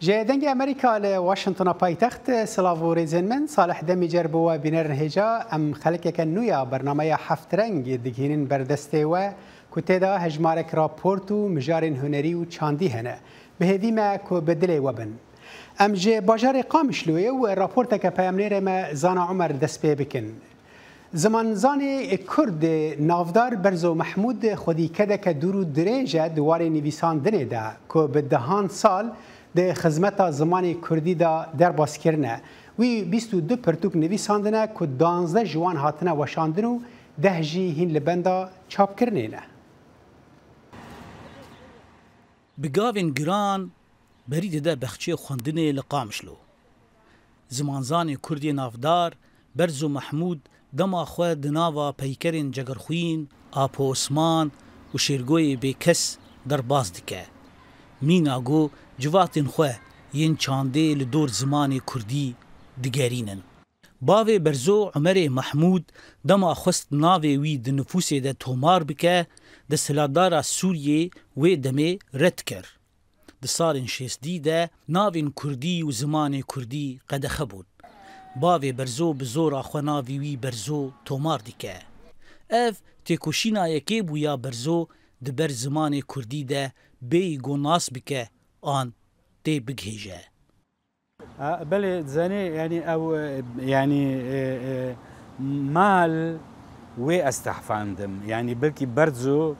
جدنگ امریکا لواشنطن پایتخت سلاو ریزنمن صالح دمی جربوا بینر هجا ام خلق که نویا برنامه هفت رنگ دگینن بردسته و کتدا هجمارک راپورت و مجارن هنری و چاندی هنه به هیوی ما که بدلی وبن ام جه باجار قامشلویه و راپورت که پیامنیر ما زانا عمر دست پی بکن زمان زانی کرد نافدار برزو محمود خودی کده که دورو دریجه دوار نویسان دنه ده که به دهان سال ده خدمت زمانی کردی دا در باز کرنه وی 22 پرتوک نویساندنه که 12 جوان هاتنه وشاندن و 10 جی هین لبندا چاپ کرنه نه. بگاوین گران برید ده بخچه خوندنه لقامشلو. زمانزان کردی نافدار برزو محمود دما خواه دناوا پیکرین جگرخوین آپو عثمان و شیرگوی بیکس در باز دکه. میناگو جواتین خواه ین چانده لدور زمان کردی دگرینن. باوی برزو عمر محمود دما خست ناوی وی د نفوسی ده تومار بکه ده سلادارا سوریه و دمه رد کر. ده سالن شیستی ده ناوین کردی و زمان کردی قدخه بود. باوی برزو بزورا خو ناوی وی برزو تومار دیکه. اف تکوشینا یکی بویا برزو ده بر زمان کردی ده بی گوناس بکه آن تی بگهیجه. بله زنی یعنی او یعنی مال و استحفاندم یعنی بلکی برزو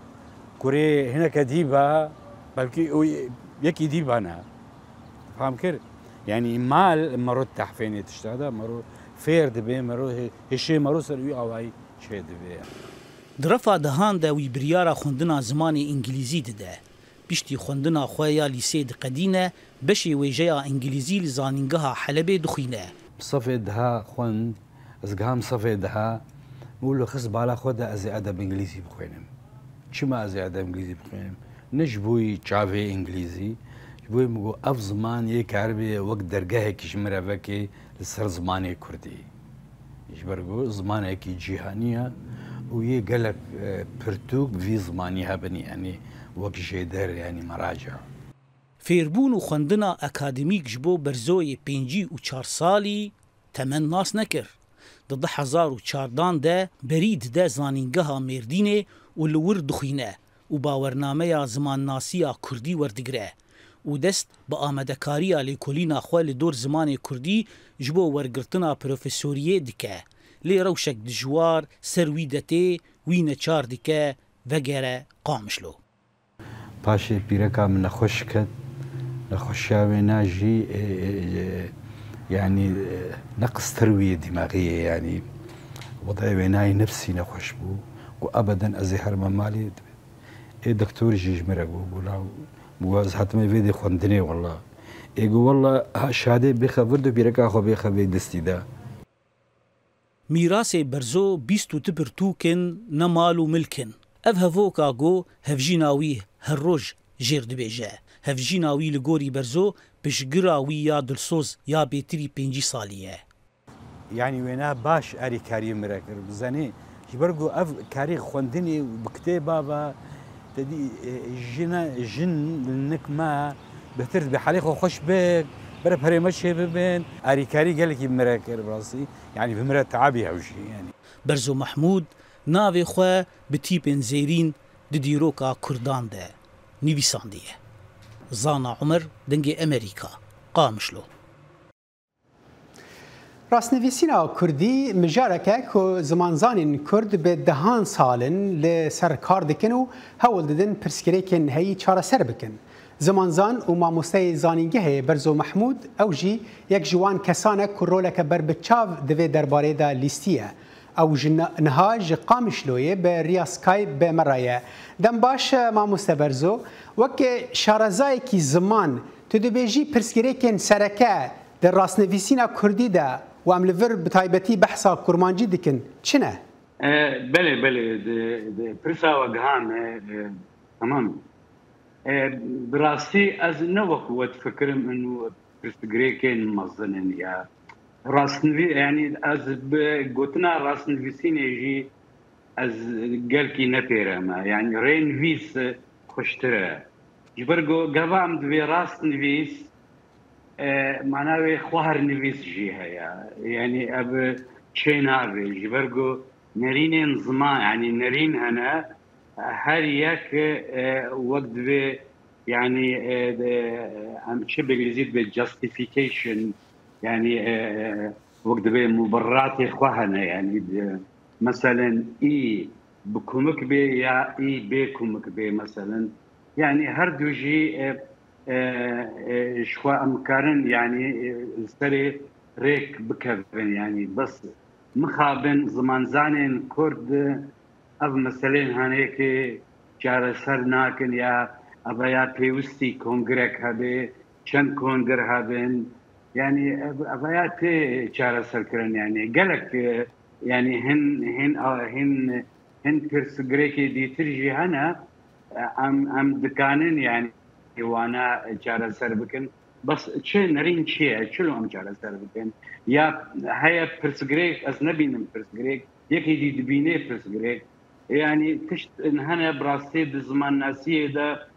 کره هنا کدیبا بلکی یکی دیبا نه فهم کرد یعنی مال مرو تحفینی تشتاده مرو فیر دبی مرو هشی مرو سروی آوای چه دبی درفا دهان ده وی بریارا خوندنا زمان انگلیزی ده بشتی خوندنا خویا لیسه قدینه بشی ویجیا انگلیزی لزانینگها حلبه دخینه صفه دها خوند از گام صفه دها مولو خص بالا خود از ادب انگلیزی بخوینم چما از ادب انگلیزی بخوینم نجبوی چاوی انگلیزی جبوی مگو اف زمان یک عربی وقت درگاه کشمره وکی لسر زمان کردی جبرگو زمان کی جهانیه و یه قلق پرتوک في زمانیها بنی یعنی وقت جدر يعني مراجع فیربون و خوندنا اکادمیک جبو برزوی 5 و 4 سالی تمن ناس نکر. ده 2014 ده برید ده زانینگها مردینه و لور دخینه و باورنامه زمان ناسیا کردی وردگره و دست با آمدکاریا لیکولینا خواه دور زمان کردی جبو ورگرتنا پروفیسوریه دکه لی روشک دجوار سروی دته وی نچار دکه وگره قامشلو. پاشی پیرکا من نخوش کد نخوشاوی ناجی يعني نقص تروية دماغية يعني وضعي بناي نفسي نخوش بو وابدا ازهر مالي دكتور جيج مرقو بولا بواز حتى فيدي خوندني والله يقول والله شهاده بخبرده بيركا خو بخبي دستيدا میراث برزو 22 پرتوکن نمالو ملکن اف هفوکا گو هفجیناوی هر روز جیر دبیجه هفجیناوی لگوری برزو پشگراوی یا دلسوز یا بیتری 5 سالیه يعني وينها باش اري كاري مراكر بزاني يبرقو اف كاري خوندني بكتي بابا تدي جن لنك ما بهترت بحاليخ وخش بك برا بري مشي ببين اري كاري قال لك مراكر براسي يعني بمرات تعبي او شيء يعني برزو محمود ناوی خو بتیپن زیرین ددیروکا کردان ده نویساندیه زانا عمر دنگ امریکا قامشلو راسنویسینا کردی مجارکه که زمانزان کرد به دهان سالن لسر کار دکن و هول ددن پرسکریکن هی چاره سر بکن زمانزان و ماموسته زانینگه برزو محمود او جی یک جوان کسانه که رولک بر بچاو دوی درباره دا لیستیه او نهاج قامشلویه به ریاسکای به مرایه دم باش ماموسته برزو وک شارزای کی زمان تو دبیجی پرسکریکن سرکه در راسنویسینا کردی ده و املور بتایبتی بحثا کرمانجی دکن چنه؟ بله پرسا وگهان تمام براسي از نوقت فكرم انه برسكريكين مظنن يا راسنوي يعني از قلتنا راسنويسين يجي از قال كي نبيرا ما يعني رين فيس خشترا جبرقو قبام دبي راسنويس معناوي خوهر نویس جی هيا يعني اب تشينا ابي جبرجو نرين زمان يعني نرين هنا هر يك وقت به يعني عم شو بالانجليزي بالجاستيفيكيشن يعني وقت به مبررات اخواننا يعني مثلا اي بكمك بي يا اي بكمك بي مثلا يعني هردو جي شخوا امكارن يعني سري ريك بكفن يعني بس مخابن زمان زانين كرد اب مثلا هنيك جار سر ناكن يا ابايا بيوستي كونغرك هبه چند كونغر هبن يعني ابايا تي جار سر كرن يعني قالك يعني هن بيرسغريكي دي ترجي هنا ام دكانن يعني وانا جار سر بكن بس تشي نرين تشي شلو ام جار سر بكن يا هيا بيرسغريك از نبينم بيرسغريك يكي دي دبيني بيرسغريك يعني تشت هنا براستي بزمان ناسيه ده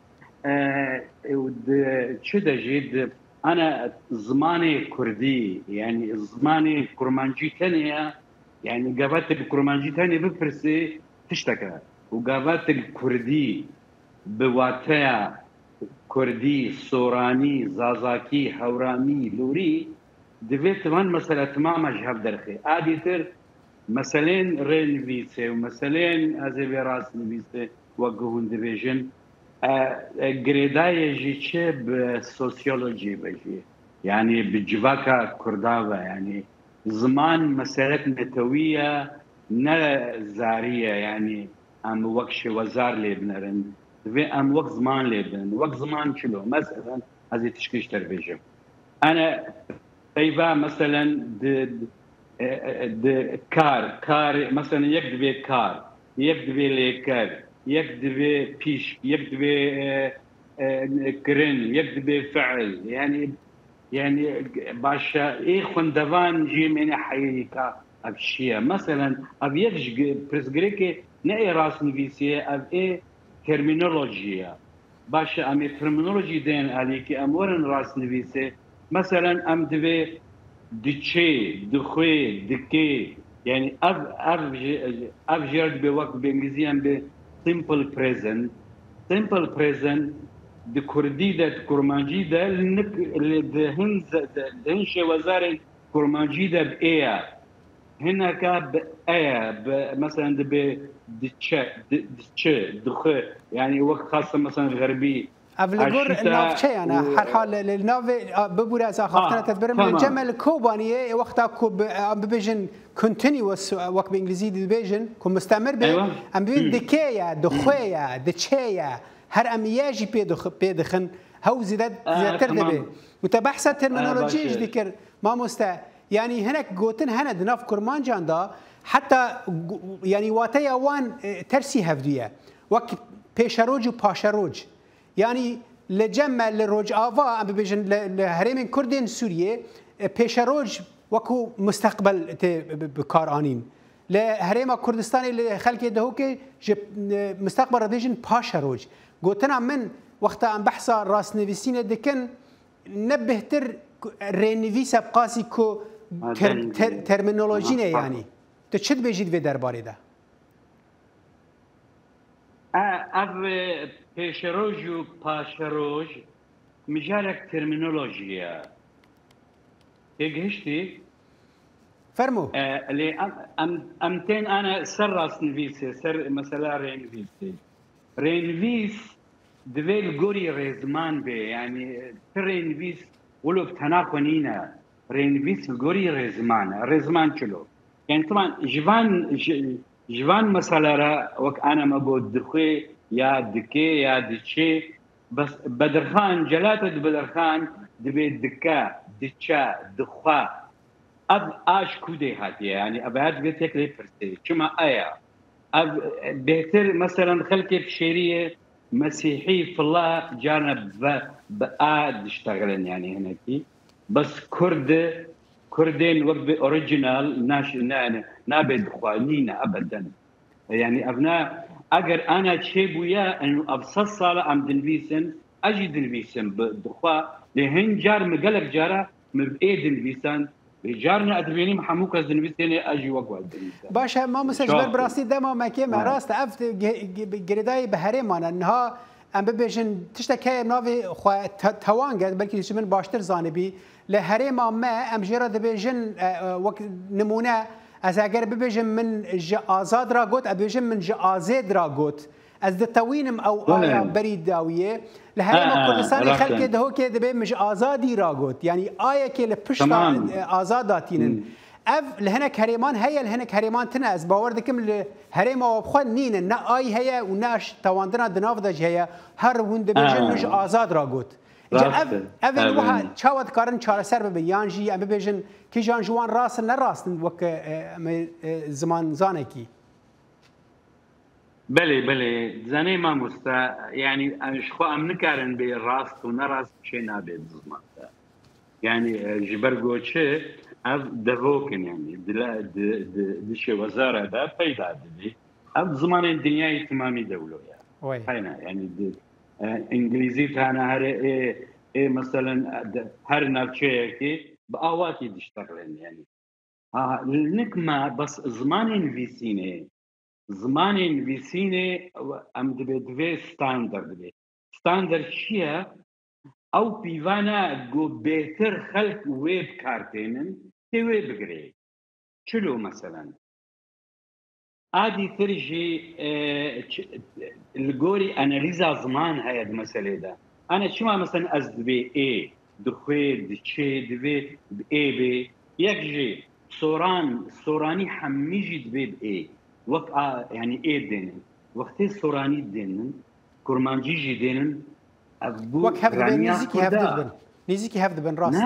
شده جد انا زماني كردي يعني زماني كرمانجي ثانيه يعني قابلت الكرمانجي ثانيه بفرسي تشتكى وقابلت الكردي بواتيا كردي سوراني زازاكي هورامي لوري دفيت من مسألة تماما جهب درخي عادي مثلا رين فيسي ومثلا ازي براس نبيسي وقهون ديفيجن جريداي جيتشي بسوسيولوجي بجي يعني بجواكا كرداوة يعني زمان مسألة نتوية نزارية يعني ام وقش وزار لبنرن ام وقت زمان لبنرن وقت زمان شلو مثلا ازي تشكيش تربيجم انا طيبا مثلا كار مثلا يكدبي كار يكدبي ليكر يكدبي بيش يكدبي كرن يكدبي فعل يعني باشا ايه خندوان جي من حيكا ابشيه مثلا اب يكش بريسغريكي ناي راس نفيسيه اب ايه ترمينولوجيا باشا ام ترمينولوجي دين عليكي امورن راس نفيسيه مثلا ام دبي دچه دخوي دكي يعني اب جرد بوقت بانجليزي ام ب simple present د كردي د كرمانجي د هنش وزاره كرمانجي د بايا هنا كاب ايا مثلا د دچه دخوي يعني وقت خاصه مثلا غربي افلغور الناف شيء انا هر حال الناف ببور از خاطر تدبر من الجمل كوبانيه وقتها كوب بفيجن كونتينيوس وقت بالانجليزي ديفيجن كم مستمر به ام بين دكيا دخويا دتشيا هر ام يجي بيدخن هو زيادتر دبي متبحث ترمينولوجي ذكر ما مستا يعني هناك جوتن هنا دناف كرمان جاندا حتى يعني واتيا وان ترسي هفديه وقت بيشاروج وباشاروج يعني لجمع لروج آوا ام بيجن لهرم كردين سوريا بيشاروج وكو مستقبل بكار آنين لهرم كردستاني لخلق دهوكي مستقبل رديجن باشاروج قلتنا من وقت ام بحثا راس نفسين دكن نبهتر رينفيسا بقاسي كو ترمينولوجينا يعني تشد بيجيد في درباري ده بيشروج و باشروج مجالك ترمينولوجيا هشتي فرمو اللي امتين انا سر راس نفيسي سر مثلا رينفيس دفيل قوري ريزمان بي يعني رينفيس ولو بتناقنينا رينفيس قوري ريزمان شلو يعني طبعا جوان مثلا وك انا ما بود دخي يا دكي يا دشي بس بدرخان جلاتة بدرخان دبي دكا دشا دخا اب اش كودي هاتي يعني اب هاد بيتك لي فرسي شما ايا اب بهتر مثلا خلكي بشيريه مسيحي في الله جانب بقاد اشتغلن يعني هناك بس كردين وقت اوريجينال ناش نابد خوانينا ابدا يعني ابناء اگر انا شي بويا انه ابسط صاله ام دنفيسن اجي دنفيسن بخوا لهن جار مقلق جاره مبئي دنفيسن جارنا ادبيني محموك از دنفيسن اجي وقوا دنفيسن باشا ما مسجبر براسي دما ما كيما راست اف جريداي بهرمان انها ام ببيجن تشتكي نافي خو توانجد بلكي من باشتر زانبي لهرما ما ام جرا دبيجن وقت نمونه از اگر ببيجن من آزاد را گوت ابيجن من آزاد را گوت از دتوينم او آيا بريد داويه لهرما كردستاني خلق ده كي دبي مش آزادي را گوت يعني آيا كي لپشتا آزاداتين اف لهنك هريمان هي لهنك هريمان تنا از باور دكم لهريما وبخو نين نا اي هي وناش تواندنا دناف دج هي هر وند بيجن مش آزاد را گوت اف وها چاوت کارن چاره سر به یانجی ام بيجن کی جان جوان راس نه راست وک زمان زانکی بله زنه ما مستا يعني اش خو ام نکارن به راست و نراست چه نابه زمان يعني جبرگو چه اف دفوكن يعني دشي وزاره ده پیدا دي اف زمان الدنيا تمامي دولو يعني هنا يعني انجليزي تانا هر اي مثلا هر نافچه كي باواتي دشتغلن يعني ها النكمه بس زمان فيسينه ام دبي ستاندرد شيا او بيوانا جو بهتر خلق ويب كارتينن تيوي بقري شلو مثلا عادي ترجي الجوري اناليزا زمان هاي المساله ده انا شو مثلا از دبي اي دخوي دشي دبي باي بي يكجي سوراني حميجي دبي باي وقت يعني اي دينن وقت سوراني دينن كرمانجي دينن وك هفد بن نزيكي هفد بن راست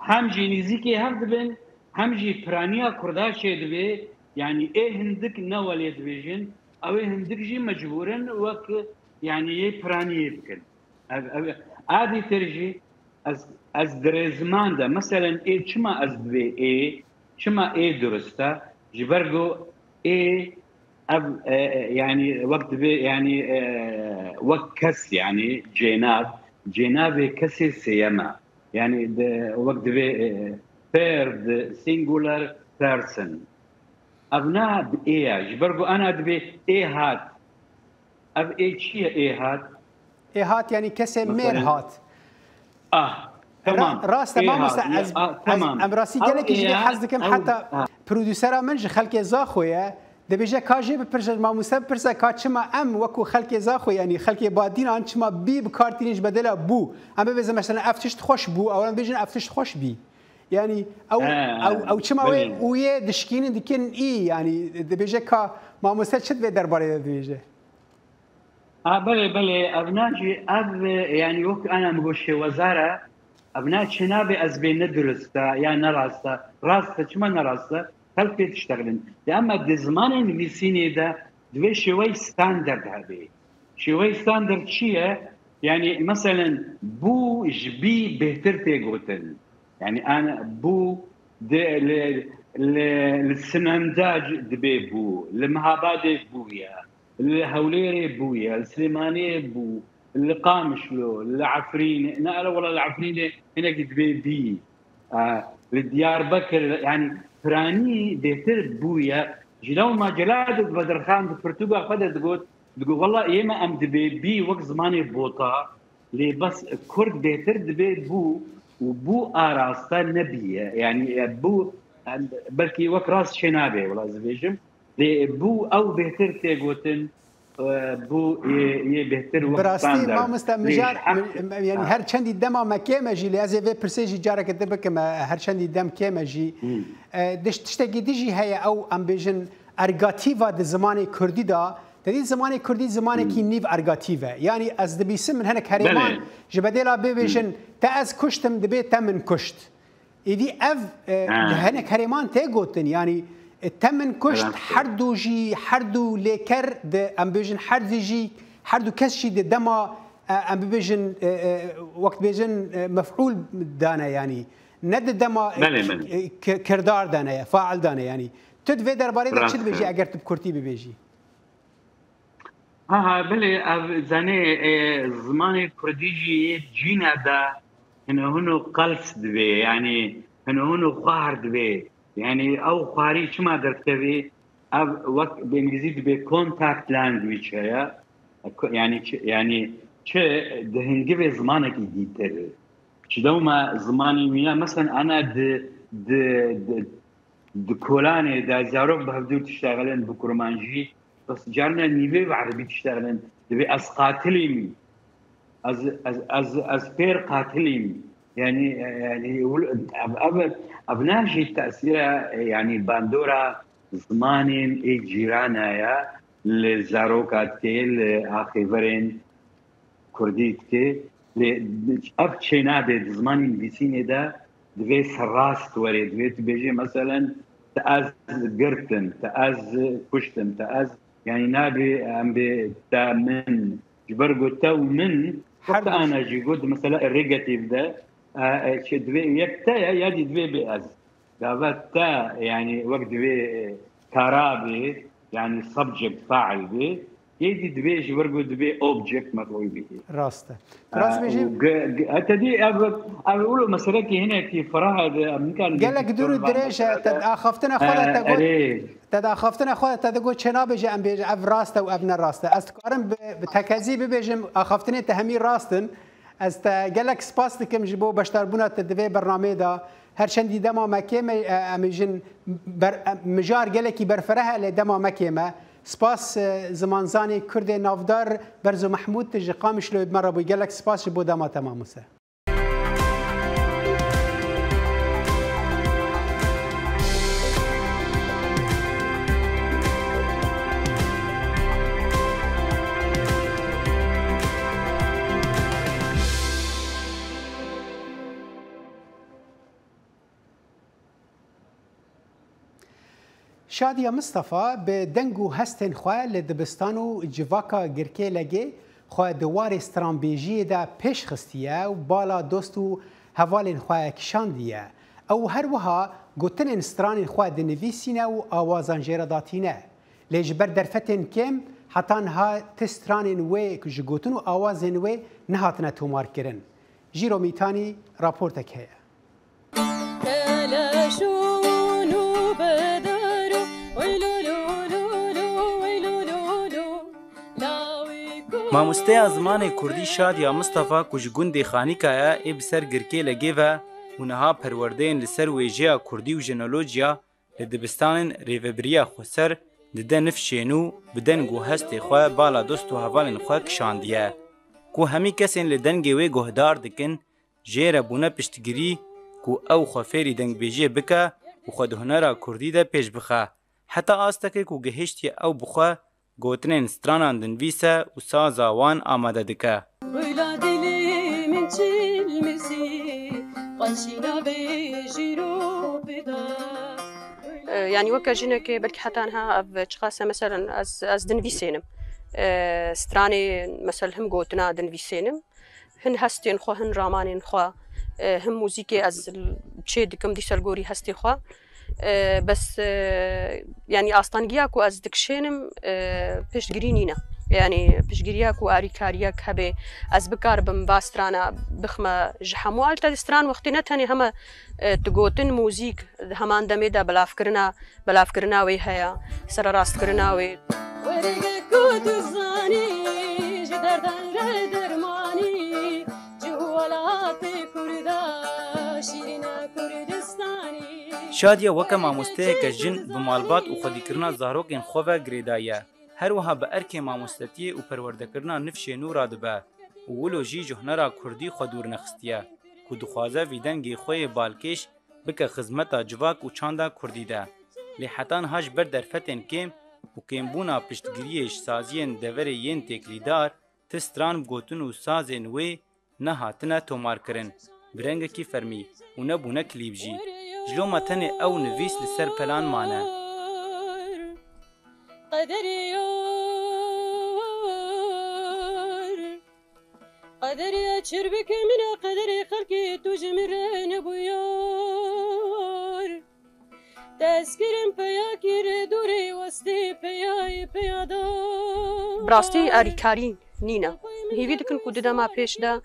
همجي نزيكي هفد بن همجي برانيا كرداشي دبي يعني ايه هندك نوال يدبيجن او ايه هندك جي مجبورن وك يعني ايه برانيا بكن عادي ترجي از درزمان ده مثلا ايه چما از دبي ايه چما ايه درسته جبرگو ايه يعني وقت يعني وقت كس يعني جناب كسي سيما يعني وقت third singular person ابناء بايه جبرقو انا دبي ايه هات اب ايه شيء ايه هات يعني كسي مير هات تمام راست ما مستعز تمام ام راسي قالك يجي حزكم حتى بروديوسر منج خلك زاخويا دبيجا كاجي ببرج ما مسبرسا كاتشما ام وكو خلك زاخو يعني خلك بادين انشما بي بكارتينج بدلا بو ام بيز مثلا افتش خوش بو اولا بيجن افتش خوش بي يعني او چما ويا دشكين دكن اي يعني دبيجا كا ما مسجد في درباري دبيجا بله ابناجي يعني وقت انا مغش وزاره ابناء شنابي از بين درستا يعني نراستا راستا چما نراستا خلق تشتغلن اما بزمان انجليزي ده دوي شوي ستاندرد هذه شوي ستاندرد شيء يعني مثلا بو جبي بهتر تيغوتن يعني انا بو للسننداج دبي بو المهابادي بويا الهوليري بويا السليماني بو اللي قامشلو العفرين لا والله العفرين هناك دبي بي لديار بكر يعني فراني بهتر بويا جلو ما جلاد بدر خان بفرتوغا خدت تقول والله يما ام دبي بي وقت زماني بوطا لي بس كرد بهتر دبي بو وبو اراستا نبيه يعني بو بلكي وقت راس شنابه ولا زبيجم لي بو او بهتر تيغوتن بو بهتر وقت براستي ما مستمجار يعني هر چندی دم ما کیمجی لازم و پرسیجی جاره کده بکم هر چندی دم کیمجی دشتگی دیجی هیا او ام بیجن ارگاتیوا د زمان کردی دا تدی زمان کردی زمان کی نیو ارگاتیوا یعنی از دبیسم من هنک هریمان جبدلا بیجن تا از کشتم دبی تمن کشت ایدی اف هنک هریمان ته گوتن یعنی تمن كشت حردو جي حردو ليكر د ام بيجن حردجي حردو كسشي د دما ام بيجن وقت بيجن مفعول دانا يعني ند دما كردار دانا فاعل دانا يعني تد في درباري دا تشد بيجي اگر تب كرتي بيجي ها بله زنه زمان کردیجی جینا دا هنو قلس دوی يعني هنو خوار دوی يعني او خواري شما دركتبي وقت بانجليزي دوی كونتاكت لانجويج هيا يعني چه دهنگی به زمانه که دیتر چه دوما زمانی میا مثلا انا د کولانه دا زاروک بهدور تشتغلن بكرمانجي بس جارنا نيبي بعربي تشتغلن دبي از قاتلين از بير قاتلين يعني ابناجي التاثير يعني باندورا زمانين اي جيرانا يا لزاروكات كي اخيفرين كرديت كي اب تشيناد زمانين بيسيني دا دوی سراست ورد دوی بيجي مثلا تاز قرتن تاز كشتن تاز يعني نابي ام تا من جبرغو تو من حتى انا جي قد مثلا الريجاتيف ده دوي يكتا يدي دوي باز دابا تا يعني وقت دوي كرابي يعني سبجكت فاعل به يدي دوي جبرغو دوي اوبجكت مفعول به راسته راست بيجي اتدي اقولوا مثلا كي هنا كي فرهد امكان قال لك دور الدريشه تداخفتنا خودت تقول تداخفتنا خودت تقول شنا بيجي ام بيجي اف راسته وابن راسته استقارن بتكازي بيجي اخفتني تهمي راستن است قال لك سباستكم جبو بشتربونا تدوي برنامج دا هر شندي دما مكيمه امجن مجار قال لك برفرها لدما مكيمه سپاس زمانزانی کرد نافدار برزو محمود تجی قامش لو مرة بو قال لك سپاس بو دما تمام موسى شادیا مصطفى به دنگو هستن خواه لدبستان و جواکا گرکه لگه خواه دوار استرانبیجی دا پیش خستیه و بالا دوست و حوالین خواه کشاندیه او هر وها گوتن استران خواه دنویسینه و آوازان جیرداتینه لیجبر درفتن کم حتی ها تستران وی که جگوتن و آوازن وی نهاتنه تومار کرن جیرو میتانی راپورتک هیا مامۆستەیە زمانی کوردی شادیا مستەفا کو ji gundê xanîkaya ê bi ser girkê legêve û niha perwerdeyên li ser wêjeya kurdî û jenolojiya li dibistanên rêveberiya Xweser dide nif şênû bi deng û hestê xwe bala dost û hevalên xwe kişandiye ku hemî kesên li dengê wê guhdar dikin jê re bûne piştgirî ku ew xwe fêrî dengbêjiyê bike û xwe di hunera kurdî de pêş bixe heta astekê ku gihîştiye ew bixwe گوتنین سترانان دنویسه و سازا وان آماده دکه. يعني وكا جينا كي بركي حتى انها اشخاص مثلا از دنفيسينم ستراني مثلا هم قوتنا دنفيسينم هن هستين خو هن رامانين خو هم موزيكي از بشي دكم دي سالغوري هستي خو بس يعني استانجياكو از دكشينم پشتگرينينا يعني پشتگرياكو اريكارياك هبه از بكاربم باسترانا بخما جحمو التا استران وقتنا تاني هما تگوتن موزيك همان دميدا بلافكرنا وي هيا سر راست كرنا وي ورقكو تزاني جدردان درماني جوالاتي كردا شيرينا كردستاني شادیا وکه مامۆستەیەکە ژن bi malbat û xwedîkirina zarokên xwe ve girêdaye her wiha bi erkê mamۆstetiyê û perwerdekirina nif şênû radibe û wilo jî ji hunera kurdî xwe dûr nexistiye ku dixwaze vî dengê xwe yê balkêş bike xizmeta civak û çanda kurdî de lê hetan ha ji ber derfetên kêm û kêmbûna piştgiriyê ji saziyên deverê yên têklîdar ti stran bi gotin û sazên wê nehatine tomarkirin bi rengekî fermî û nebûne klîp jî جلوما تني او نفيس لسر بلان مانا قدري اشربك من قدري خلقي تجمرين بيار تذكرم بياكر دوري وسطي بياي بيادار براستی آریکاری نینه هیوی دکن کو دما پیش دا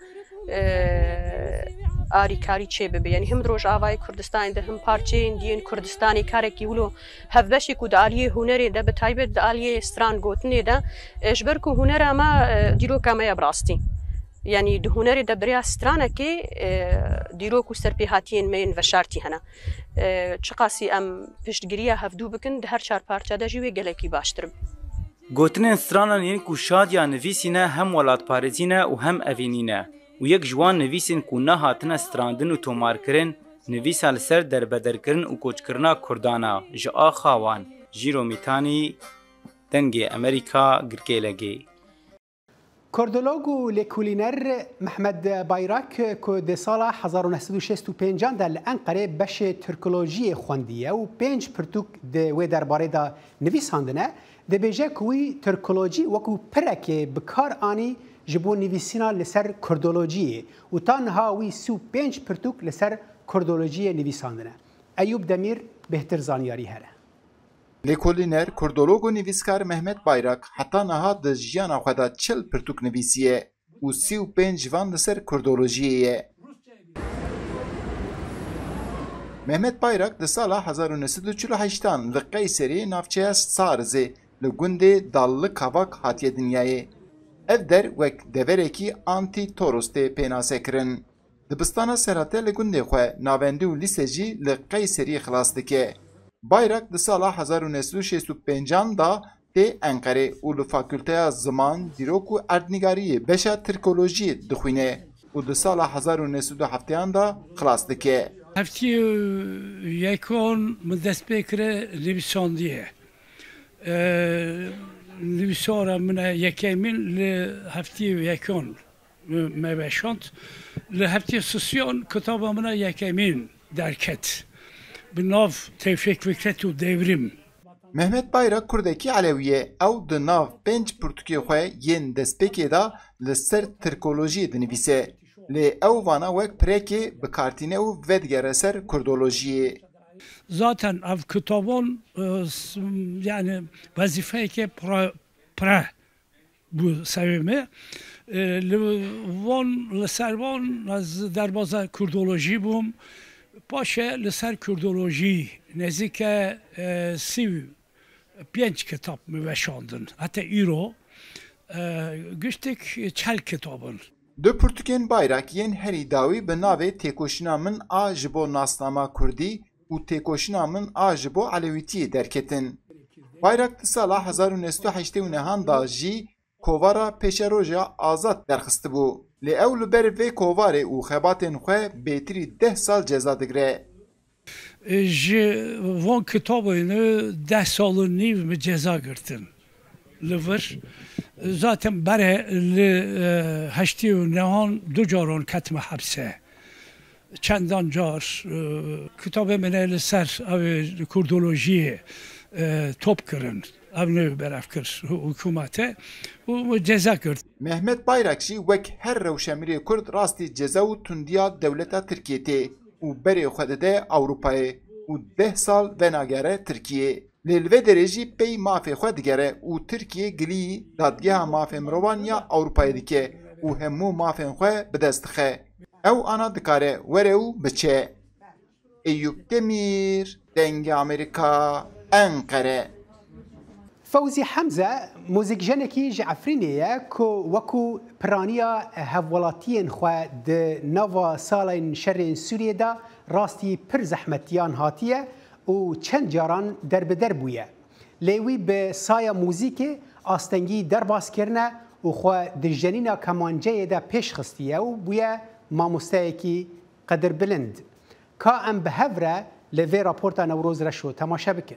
آریکاری چه ببی یعنی هم روز آوای کردستان ده هم پارچه اندیان کردستانی کاری کی ولو هفبشی کو دالیه هنری ده به تایبت دالیه استران گوتنی ده اجبر کو هنر اما دیرو کامیا براستی یعنی ده هنری ده برای استرانه که دیرو کو سرپیهاتین مین و شرطی هنه چقاسی ام پشتگیریه هفدو بکن ده هر چار پارچه ده جوی گلکی باشترم گوتنên stranan yên ku şadiya nivîsîne hem welatparêzîne û hem evînîne û yek ji wan nivîsên ku nehatine strandin û tomarkirin nivîsa li ser derbederkirin û koçkirina Kurdan a ji a xawan Jîro Mîtanî dengê Amerîka girkêlegê کردولوگ و لیکولینر محمد بایراک که در سال 1965 در انقره بش ترکولوژی خوندیه و 5 پرتوک و درباره دا نویساندنه ده بیجه کوی ترکولوژی وکو پرک بکار آنی جبو نویسینا لسر کردولوژی و تانها وی 35 پرتوک لسر کردولوژی نویساندنه. ایوب دمیر بهتر زانیاری هره. لیکولینر کردولوگ و نویسکار محمد بایراک حتی نها ده جیانا خدا 40 پرتوک نویسیه و 35 جوان لسر کردولوژیه. محمد بایراک ده سال 1948 لقیسری نافچه سارزه لگونده دالlı kavak hatiye dünyayı. Ev der vek devereki anti-toroste penase kirin. Dibistana serate legunde xwe navendi û lîsejî li Qeyserî xilas dike. Bayrak di sala 1965 da tê Enqerê û li Fakülteya Ziman, Dîrok û Erdnigariyê beşa Tirkolojiyê dixwîne û di sala 1970 da xilas dike. Heftî yekon min dest pê kire nivîsandiye. Nivîsara min yekê min li heftî yekon me veşand. Li heftî sisyan kitaba min yekê min derket. Bi nav Tevfik Fikret û Devrim. Mehmet Bayrak Kurdekî Alewiye ew di nav 5 pirtûkê xwe yên destpêkê da li ser Tirkolojiyê dinivîse. Lê ew vana wek pirekê bikartîne û vedigere ser Kurdolojiyê. Zaten ev kitabon yani vazifeyke pra bu sevimi. Li ser van az derbaza Kurdoloji bûm. Paşe li ser Kurdoloji nezîke 5 kitap me veşandin. Heta îro giştek çel kitabın. Du pirtûkên Bayrak yên herî dawî bi navê Têkoşîna min a ji bo nasnama Kurdî û Têkoşîna min a ji bo Alewîtiyê derketin. Bayrak di sala 1989 da jî kovara Pêşeroja Azad derxistibû. Lê ew li ber vê kovarê û xebatên xwe bêtirî 10 sal ceza digire. Ji van kitabên 10 salên nîv me ceza girtin. Li vir zaten bere li heştî û nehan du caran ketime hepse. Çendan car kitabê min li ser ev Kurdolojiyê top kirin. Ev nê berevkir hikûmetê û ceza kir. Mehmet Bayrak jî wek her rewşemirê Kurd rastî ceza û tundiya dewleta Tirkiyeyê û berê xwe dide Ewropayê û 10 sal venagere Tirkiyê. Lê li vê derê jî pey mafê xwe digere û Tirkiye gilî dadgeha mafê mirovan ya Ewropayê dike û hemû mafên xwe bi dest dixe. Ew ana dikare were û biçe. Eyüp Demir, Dengê Amerîka, Enqere. فوزی حمزه موزیکژنکی جعفرینیه که وکو پرانیا هفولاتین خو د نوا سالین شرین سوریه دا راستی پر زحمتیان هاتیه و چند جاران در به در بویه. لیوی به سایا موزیک آستنگی در باز کرنه و خو د جنینا کمانجه دا پیش خستیه و بویه ماموسته کی قدر بلند. که ام به هفره لوی راپورتا نوروز رشو تماشا بکن.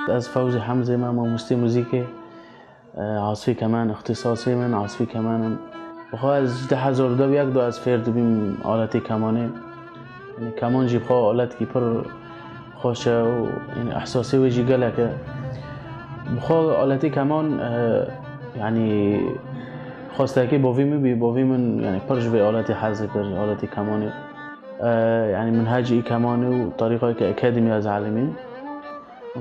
از فوزی حمزه من ماموسته موزیک عاصفی کمان اختصاصی من عاصفی کمانم بخواه از 2001 از فرد بیم آلتی کمانه یعنی کمان جی بخواه آلت کی پر خوشه و یعنی احساسی و جی گله که بخواه آلتی کمان یعنی خواسته که باوی میبی باوی من یعنی پرش به آلتی حرزه کر آلتی کمانه یعنی منهج ای کمانه و طریقه که اکادمی از عالمین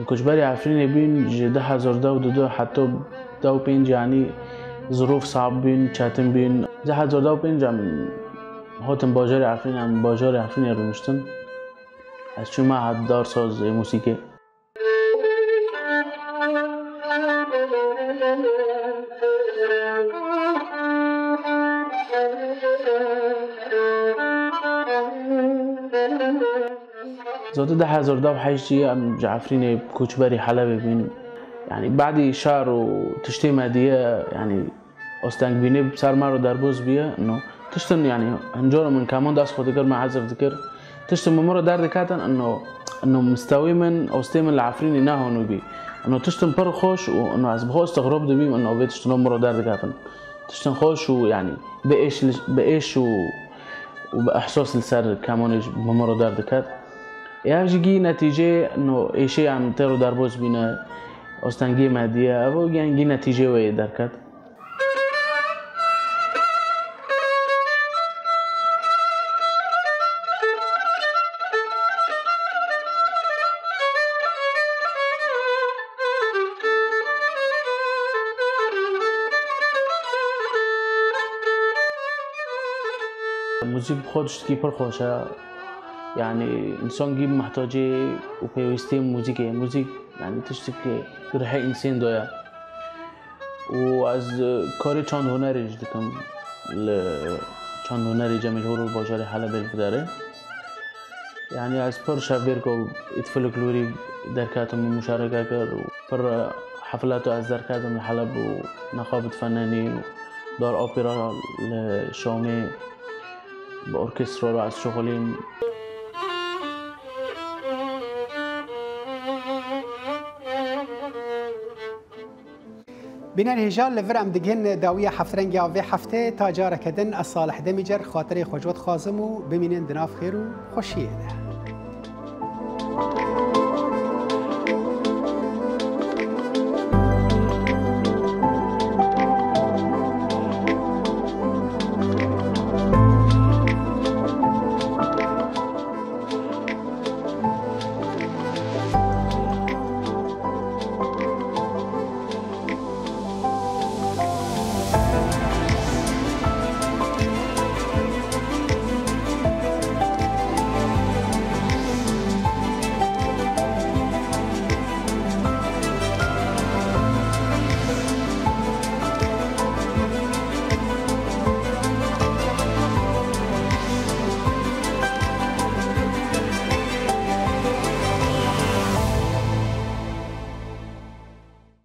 کجبری عفرین بین جده هزار دو حتی دو پنج یعنی ظروف صعب بین چاتم بین جده هزار دو پنج هم هاتم باجر عفرین هم باجر عفرین رو مشتن از چون ما حد دار ساز موسیقی زاده 1008 ام جعفرين كوچبري حلب بين يعني بعد شهر وتشتي مادية يعني استنگ بيني بسر ما رو دربوز بيه انه تشتن يعني هنجور من كمان داس خودكر مع حذف ذكر تشتن ممر درد كاتن انه مستوي من اوستي من العفرين ناهون بي انه تشتن بر خوش وانه از بخو استغرب دبي انه بيت تشتن ممر درد كاتن تشتن خوش ويعني بايش وباحساس السر كمان ممر درد كات يجي نتيجة إنه أي شيء عم ترو دربوز بينا أستنجي مادية أو يعني نتيجة ويا دركات. موسيقى بخودش كيبر خوشة يعني انسان جيب محتاجه وبيوستي موزيك يعني تشتكي روح انسان دويا واز كاري چند هنری دکم چند هنری جمیل هورو باجار حلب البداره يعني از پر شبیر کو اتفلکلوری درکاتم مشارکه کرد و پر حفلات از درکاتم حلب و نقابه فنانی دار اپرا شامی با ارکسترا رو از شغلیم بين الهجال لفرام دقهن داوية حفترنجي عوفي حفته تاجارة كدن الصالح دمجر خاطري خوجوت خازمو بمينين دناف خيرو خوشيه ده